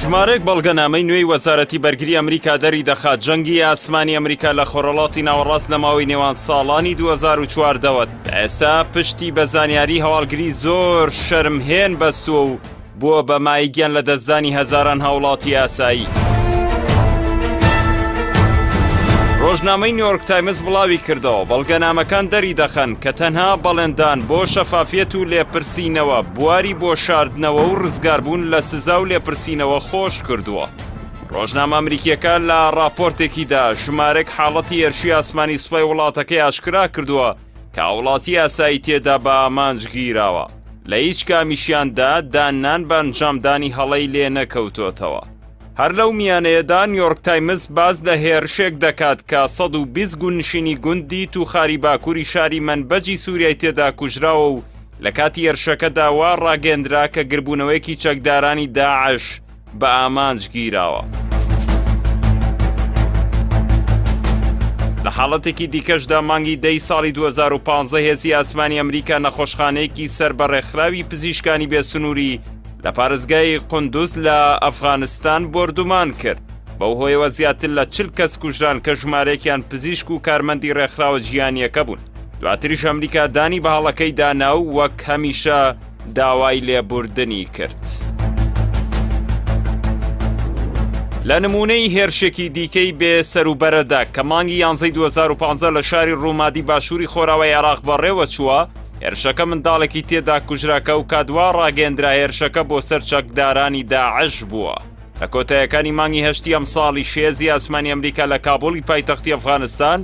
ژمارەیەک بەڵگەنامەی نوێی وەزارەتی بەرگری ئەمریکا دەری دەخات جەنگی ئاسمانی ئەمریکا لە خۆرهەڵاتی ناوەڕاست لە ماوەی نێوان ساڵانی 2014 ئێستا پشتی بە زانیاری هەواڵگری زۆر شەرمهێن بەستووە و بووە بە مایگیان لە دەستدانی هەزاران هاوڵاتی ئاسایی. ڕۆژنامەی نیویۆرک تایمز بڵاوی کردەوە بەڵگەنامەکان دەری دەخەن کە تەنها بەڵێندان بۆ شەفافیەت و لێپرسینەوە بواری بۆ شاردنەوە و ڕزگاربوون لە سزا و لێپرسینەوە خۆش کردووە. ڕۆژنامە ئەمریکیەکە لە راپۆرتێکیدا ژمارەیەک حاڵەتی هێرشی ئاسمانی سوپای وڵاتەکەی ئاشکرا کردووە کە وڵاتی ئاسایی تێدا بە ئامانج گیراوە. لە هیچ کامیشیاندا دانان بە ئەنجامدانی هەڵەی لێ نەکەوتۆتەوە. هەر لەو میانەیەدا نیویۆرک تایمز باز لە هێرشێک دەکات کە 120 گوندنشینی گوندی توخاری باکووری شاری منبەجی سووریای تێدا کوژراوە و لە کاتی هێرشەکەدا وا ڕاگەندرا کە گربوونەوەیەکی چەکدارانی داعش بە ئامانج گیراوە. لە حاڵەتێکی دیکەشدا مانگی دەی ساڵی 2015 هێزی ئاسمانی ئەمریکا نەخۆشخانەیەکی سەر بە ڕێکخراوی پزیشکانی بێسنووری لە پارێزگای قوندوز لە ئەفغانستان بردومان کرد. بەو هۆیەوە زیاتر لە 40 کەس کوژران کە ژمارەیەکیان پزیشک و کارمەندی ڕێکخراوە جیهانیەکە بوون. دواتریش ئەمریکا دانی بە هەڵەکەی دانا و وەک هەمیشە داوای لێبوردنی کرد. لە نمونەی هێرشێکی دیکەی بێ سەروبەرەدا کە مانگی 11 2015 لە شاری ڕوومادی باشووری خۆراوەی عێراق بەڕێوە چووە، هێرشەکە منداڵێکی تێدا کوژراکە و کادوا ڕاگەندرا هێرشەکە بۆ سەر چەکدارانی داعش بووە. لە کۆتاییەکانی مانگی هەشتی ئەم ساڵی شێزی ئاسمانی ئەمریکا لە کابوڵی پایتەختی ئەفغانستان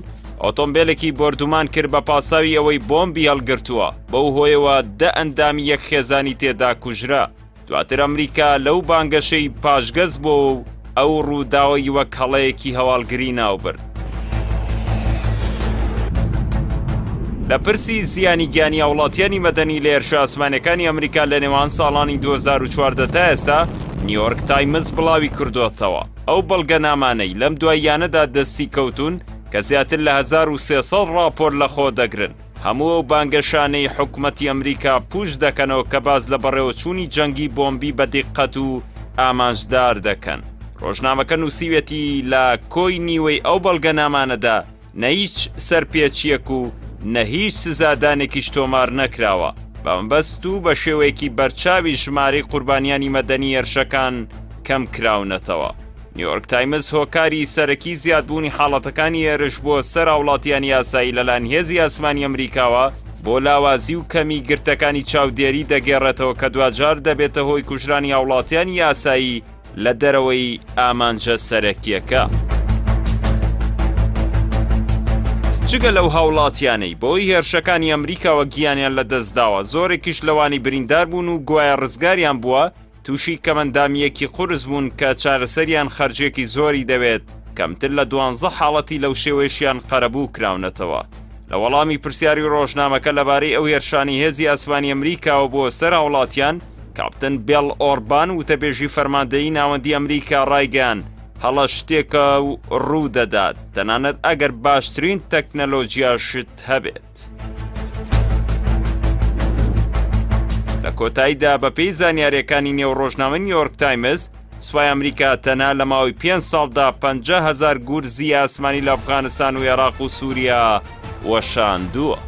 ئۆتۆمبیلێکی بردومان کرد بە پاساوی ئەوەی بۆمبی هەڵگرتووە. بەو هۆیەوە 10 ئەندامی یەک خێزانی تێدا کوژرا. دواتر ئەمریکا لەو بانگەشەی پاشگەز بۆ و ئەو ڕووداوەی وەک هەڵەیەکی هەواڵگری ناوبرد. لە پرسی زیانی گیانی وڵاتیانی مەدەنی لە هێرشە ئاسمانیەکانی ئەمریکا لە نێوان ساڵانی 2014 تا ئێستا نیویۆرک تایمز بڵاوی کردوتەوە. ئەو بەڵگەنامانەی لەم دواییانەدا دەستی کەوتون کە زیاتر لە 1300 راپۆر لە خۆ دەگرن. هەموو ئەو بانگەشانەی حکوومەتی ئەمریکا پوش دەکەنەوە کە باز لە بەڕێوەچوونی جەنگی بۆمبی بە دیقەت و ئامانجدار دەکەن. ڕۆژنامەکە نووسیوێتی لە کۆی نیوەی ئەو بەڵگەنامانەدا نە هیچ سەرپێچیەک و نە هیچ سزادانێکیش تۆمار نەکراوە. بەمبەست و بە شێوەیەکی بەرچاوی ژمارەی قوربانیانی مەدەنی هێرشەکان کەم کراونەتەوە. نیویۆرک تایمز هۆکاری سەرەکی زیادبوونی حاڵەتەکانی هێرش بۆ سەر وڵاتیانی یاسایی لەلایەن هێزی ئاسمانی ئەمریکاوە بۆ لاوازی و کەمی گرتەکانی چاودێری دەگێڕێتەوە کە دوجار دەبێتە هۆی کوژرانی وڵاتیانی یاسایی لە دەرەوەی ئامانجە سەرەکیەکە. جگە لەو هاوڵاتیانەی بۆی هێرشەکانی ئەمریکاوە گیانیان لە دەستداوە زۆرێکیش لەوانی بریندار بوون و گوایە ڕزگاریان بووە تووشی کەمەندامیەکی قورس بوون کە چارەسەریان خەرجێکی زۆری دەوێت کەمتر لە 12 حاڵەتی لەو شێوەیەشیان قەرەبوو کراونەتەوە. لە وەڵامی پرسیاری ڕۆژنامەکە لەبارەی ئەو هێرشانی هێزی ئاسمانی ئەمریکاوە بۆ سەر هاوڵاتیان کاپتن بیل ئۆربان وتەبێژی فەرماندەیی ناوەندی ئەمریکا ڕایگەیاند هەڵە شتێکە و ڕوو دەدات تەنانەت ئەگەر باشترین تەکنەلۆجیاشت هەبێت. لە کۆتاییدا بەپێی زانیاریەکانی نێو ڕۆژنامەی نیویۆرک تایمز سوپای ئەمریکا تەنها لە ماوەی 5 ساڵدا 50,000 گورزی ئاسمانی لە ئەفغانستان و عێراق و سووریا وەشاندووە.